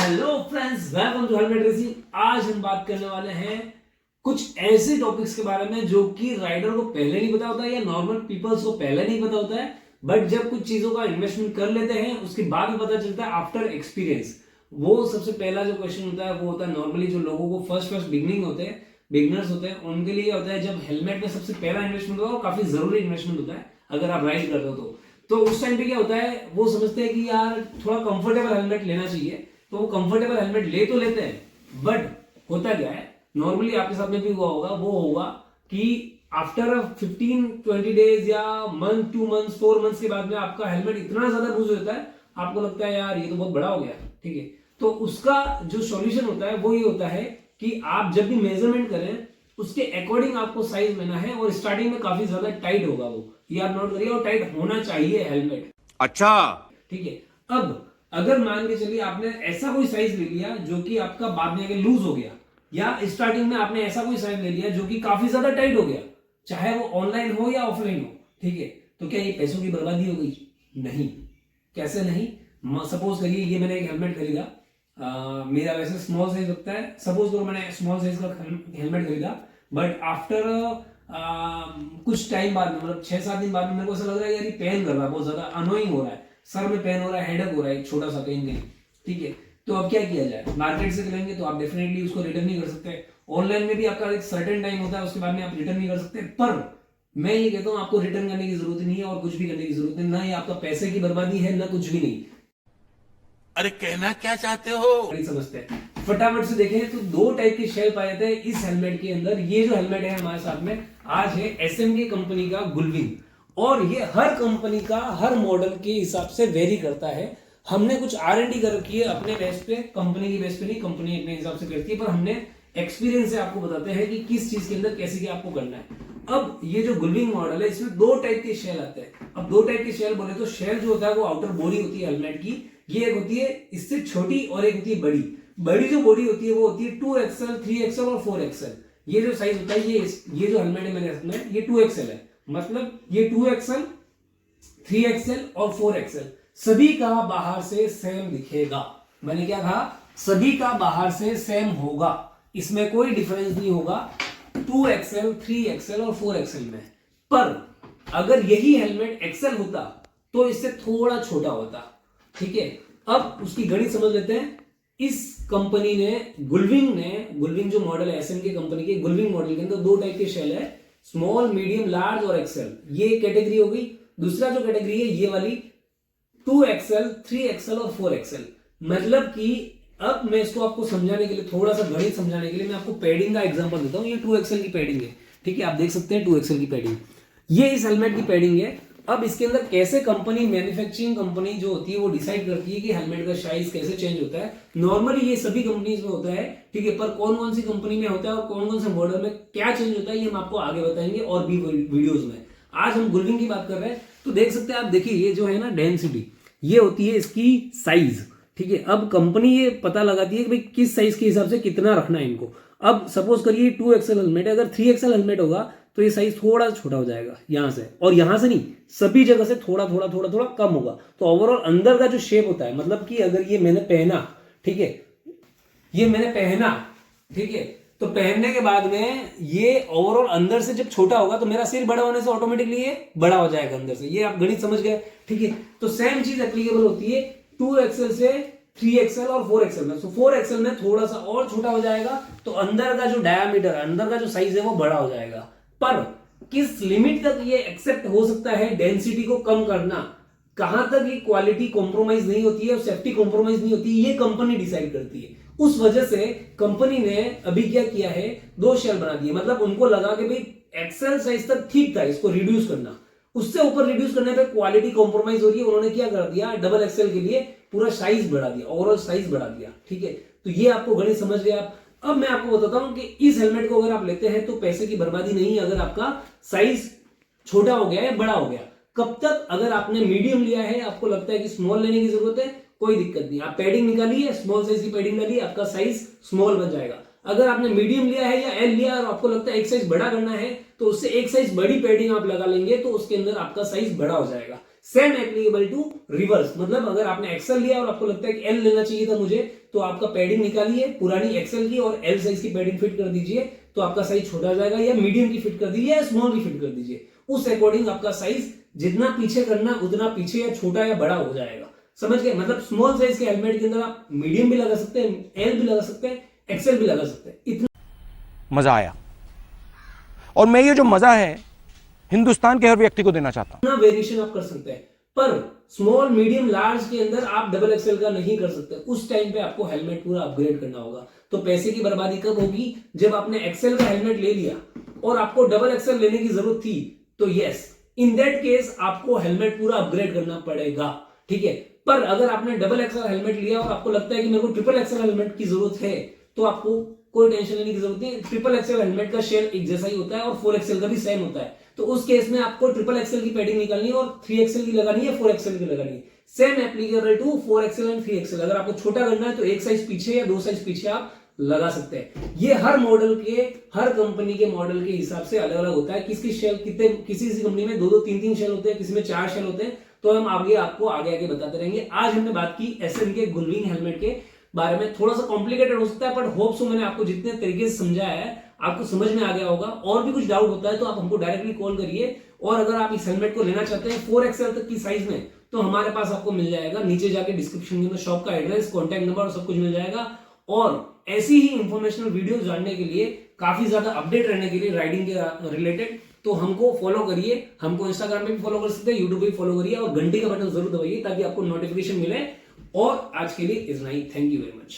Hello friends, welcome to helmet racing. आज हम बात करने वाले हैं कुछ ऐसे टॉपिक्स के बारे में जो कि राइडर को पहले नहीं पता होता है या नॉर्मल पीपल्स को पहले नहीं पता होता है, बट जब कुछ चीजों का इन्वेस्टमेंट कर लेते हैं उसके बाद में पता चलता है आफ्टर एक्सपीरियंस। वो सबसे पहला जो क्वेश्चन होता है वो होता है नॉर्मली जो लोगों को फर्स्ट बिगनर्स होते हैं उनके लिए होता है जब हेलमेट में सबसे पहला इन्वेस्टमेंट होता है, काफी जरूरी इन्वेस्टमेंट होता है अगर आप राइड कर रहे हो तो उस टाइम पे क्या होता है, वो समझते हैं कि यार थोड़ा कंफर्टेबल हेलमेट लेना चाहिए, तो वो कंफर्टेबल हेलमेट ले तो लेते हैं, बट होता क्या है नॉर्मली आपके साथ में भी हुआ होगा, वो होगा कि आफ्टर 15-20 डेज या मंथ 2 मंथ्स 4 मंथ्स के बाद में आपका हेलमेट इतना ज्यादा लूज हो जाता है, आपको लगता है यार ये तो बहुत बड़ा हो गया। ठीक है, तो उसका जो सॉल्यूशन होता है वो ये होता है कि आप जब भी मेजरमेंट करें उसके अकॉर्डिंग आपको साइज लेना है, और स्टार्टिंग में काफी ज्यादा टाइट होगा वो, ये आप नोट करिए, और टाइट होना चाहिए हेलमेट। अच्छा, ठीक है। अब अगर मान के चलिए आपने ऐसा कोई साइज ले लिया जो कि आपका बाद में आके लूज हो गया, या स्टार्टिंग में आपने ऐसा कोई साइज ले लिया जो कि काफी ज्यादा टाइट हो गया, चाहे वो ऑनलाइन हो या ऑफलाइन हो, ठीक है, तो क्या ये पैसों की बर्बादी हो गई? नहीं। कैसे नहीं? सपोज करिए ये मैंने एक हेलमेट खरीदा, मेरा वैसे स्मॉल साइज लगता है, सपोज करो मैंने स्मॉल साइज का हेलमेट खरीदा, बट आफ्टर कुछ टाइम बाद में, मतलब 6-7 दिन बाद में मेरे को ऐसा लग रहा है यार ये पेन कर रहा है, बहुत ज्यादा अनोइंग हो रहा है, सर में पेन हो रहा है, हेडेक हो रहा है छोटा सा कहीं कहीं। ठीक है, तो अब क्या किया जाए? मार्केट से लेंगे तो आप डेफिनेटली उसको रिटर्न नहीं कर सकते, ऑनलाइन में भी आपका एक सर्टेन टाइम होता है उसके बाद में आप रिटर्न नहीं कर सकते, पर मैं ये कहता हूं आपको रिटर्न करने की जरूरत नहीं है और कुछ भी करने की जरूरत नहीं, ना ही आपका पैसे की बर्बादी है ना कुछ भी नहीं। अरे कहना क्या चाहते हो? नहीं समझते हैं। फटाफट से देखें तो 2 टाइप के शेल पाए जाते हैं इस हेलमेट के अंदर। ये जो हेलमेट है हमारे साथ में आज है एसएमके कंपनी का गुलविंग, और ये हर कंपनी का हर मॉडल के हिसाब से वेरी करता है। हमने कुछ R&D कर रखी है अपने बेस पे, कंपनी की बेस पे नहीं, कंपनी अपने हिसाब से करती है, पर हमने एक्सपीरियंस से आपको बताते हैं कि किस चीज के अंदर कैसे क्या आपको करना है। अब ये जो गुलविंग मॉडल है इसमें 2 टाइप के शेल आते हैं। अब 2 टाइप के शेल बोले तो शेल जो होता है वो आउटर बॉडी होती है हेलमेट की, ये एक होती है इससे छोटी और एक होती है बड़ी। बड़ी जो बॉडी होती है वो होती है 2XL, 3XL और 4XL। ये जो साइज होता है ये जो हेलमेट है मेरे हाथ में ये 2XL है, मतलब ये 2XL, 3XL और 4XL सभी का बाहर से सेम दिखेगा। मैंने क्या कहा? सभी का बाहर से सेम होगा, इसमें कोई डिफरेंस नहीं होगा 2XL, 3XL और 4XL में। पर अगर यही हेलमेट XL होता तो इससे थोड़ा छोटा होता। ठीक है, अब उसकी गणित समझ लेते हैं। इस कंपनी ने गुलविंग जो मॉडल है एसएमके कंपनी के, गुलविंग मॉडल के अंदर 2 टाइप के शेल है, स्मॉल, मीडियम, लार्ज और एक्सेल। ये कैटेगरी हो गई। दूसरा जो कैटेगरी है ये वाली 2XL, 3XL और 4XL। मतलब कि अब मैं इसको आपको समझाने के लिए, थोड़ा सा गणित समझाने के लिए मैं आपको पैडिंग का एग्जांपल देता हूं। ये 2XL की पैडिंग है, ठीक है, आप देख सकते हैं 2XL की पैडिंग, ये इस हेलमेट की पैडिंग है। अब इसके अंदर कैसे कंपनी, मैन्युफैक्चरिंग कंपनी जो होती है वो डिसाइड करती है कि हेलमेट का साइज कैसे चेंज होता है। नॉर्मली ये सभी कंपनीज में होता है, ठीक है, पर कौन कौन सी कंपनी में होता है और कौन कौन से मॉडल में क्या चेंज होता है ये हम आपको आगे बताएंगे और भी वीडियोस में। आज हम गुलविंग की बात कर रहे हैं, तो देख सकते हैं आप, देखिए ये जो है ना डेंसिटी, ये होती है इसकी साइज। ठीक है, अब कंपनी ये पता लगाती है कि भाई किस साइज के हिसाब से कितना रखना है इनको। अब सपोज करिए 2XL हेलमेट है, अगर 3XL हेलमेट होगा तो ये साइज थोड़ा छोटा हो जाएगा यहां से, और यहां से नहीं, सभी जगह से थोड़ा थोड़ा थोड़ा थोड़ा कम होगा। तो ओवरऑल अंदर का जो शेप होता है, मतलब कि अगर ये मैंने पहना, ठीक है, ये मैंने पहना, ठीक है, तो पहनने के बाद में ये ओवरऑल अंदर से जब छोटा होगा तो मेरा सिर बड़ा होने से ऑटोमेटिकली ये बड़ा हो जाएगा अंदर से। ये आप गणित समझ गए? ठीक है, तो सेम चीज एप्लीकेबल होती है 2XL से 3XL और 4XL में। तो 4XL में थोड़ा सा और छोटा हो जाएगा, तो अंदर का जो डायामीटर, अंदर का जो साइज है वो बड़ा हो जाएगा। पर किस लिमिट तक ये एक्सेप्ट हो सकता है डेंसिटी को कम करना, कहां तक ये क्वालिटी कॉम्प्रोमाइज नहीं होती है और सेफ्टी कॉम्प्रोमाइज नहीं होती है, ये कंपनी डिसाइड करती है। उस वजह से कंपनी ने अभी क्या किया है, 2 शेल बना दिए। मतलब उनको लगा कि भाई एक्सेल साइज तक ठीक था, इसको रिड्यूस करना, उससे ऊपर रिड्यूस करने पे क्वालिटी कॉम्प्रोमाइज हो रही है, उन्होंने क्या कर दिया, डबल एक्सेल के लिए पूरा साइज बढ़ा दिया, ओवरऑल साइज बढ़ा दिया। ठीक है, तो ये आपको गणित समझ गए आप। अब मैं आपको बताता हूं कि इस हेलमेट को अगर आप लेते हैं तो पैसे की बर्बादी नहीं है अगर आपका साइज छोटा हो गया है, बड़ा हो गया। कब तक? अगर आपने मीडियम लिया है, आपको लगता है कि स्मॉल लेने की जरूरत है, कोई दिक्कत नहीं, आप पैडिंग निकालिए, स्मॉल साइज की पैडिंग डालिए, आपका साइज स्मॉल बन जाएगा। अगर आपने मीडियम लिया है या एल लिया और आपको लगता है एक साइज बड़ा करना है, तो उससे एक साइज बड़ी पैडिंग आप लगा लेंगे तो उसके अंदर आपका साइज बड़ा हो जाएगा। सेम एप्लीकेबल टू रिवर्स, मतलब अगर आपने एक्सेल लिया और आपको लगता है कि एल लेना चाहिए था मुझे, तो आपका पैडिंग निकालिए पुरानी एक्सेल की और एल साइज की पैडिंग फिट कर दीजिए, तो आपका साइज छोटा हो जाएगा, या मीडियम की फिट कर दीजिए या स्मॉल की फिट कर दीजिए, उस अकॉर्डिंग आपका साइज जितना पीछे करना उतना पीछे या छोटा या बड़ा हो जाएगा। समझ गए? मतलब स्मॉल साइज के हेलमेट के अंदर आप मीडियम भी लगा सकते हैं, एल भी लगा सकते हैं, एक्सेल भी लगा सकते हैं। इतना मजा आया, और मैं ये जो मजा है हिंदुस्तान के हर व्यक्ति को देना चाहता हूं। वेरिएशन आप कर सकते हैं, पर स्मॉल मीडियम लार्ज के अंदर आप डबल एक्सेल का नहीं कर सकते। उस टाइम पे आपको हेलमेट पूरा अपग्रेड करना होगा। तो पैसे की बर्बादी कब होगी? जब आपने एक्सेल का हेलमेट ले लिया और आपको डबल एक्सेल लेने की जरूरत थी, तो यस, इन दैट केस आपको हेलमेट पूरा अपग्रेड करना पड़ेगा, ठीक है। पर अगर आपने डबल एक्सेल हेलमेट लिया और आपको लगता है कि मेरे को ट्रिपल एक्सेल हेलमेट की जरूरत है, तो आपको कोई टेंशन लेने की जरूरत नहीं। ट्रिपल एक्सेल हेलमेट का शेल एक जैसा ही होता है और 4 एक्सेल का भी सेम होता है। तो उस केस में आपको ट्रिपल एक्सेल की पैडिंग निकालनी है और 3 एक्सेल की लगानी है, 4 एक्सेल की लगानी है। Same applicable to 4 axle and 3 axle. अगर आपको छोटा करना है तो एक साइज पीछे या 2 साइज पीछे आप लगा सकते हैं। ये हर मॉडल के, हर कंपनी के मॉडल के हिसाब से अलग अलग होता है। किसकी शेल कितने, किसी कंपनी में 2-2 3-3 शेल होते हैं, किसी में 4 शेल होते हैं। तो हम आगे आपको आगे बताते रहेंगे। आज हमने बात की एसएम के गुलविंग हेलमेट के बारे में। थोड़ा सा कॉम्प्लिकेटेड हो सकता है, बट होप सो मैंने आपको जितने तरीके से समझाया है आपको समझ में आ गया होगा। और भी कुछ डाउट होता है तो आप हमको डायरेक्टली कॉल करिए। और अगर आप इस हेलमेट को लेना चाहते हैं 4 एक्सएल तक की साइज में, तो हमारे पास आपको मिल जाएगा। नीचे जाके डिस्क्रिप्शन में शॉप का एड्रेस, कॉन्टैक्ट नंबर और सब कुछ मिल जाएगा। और ऐसी ही इंफॉर्मेशनल वीडियो जानने के लिए, काफी ज्यादा अपडेट रहने के लिए राइडिंग के रिलेटेड, तो हमको फॉलो करिए। हमको इंस्टाग्राम पे भी फॉलो कर सकते हैं, यूट्यूब पे भी फॉलो करिए और घंटी का बटन जरूर दबाइए ताकि आपको नोटिफिकेशन मिले। और आज के लिए इतना ही। Thank you very much.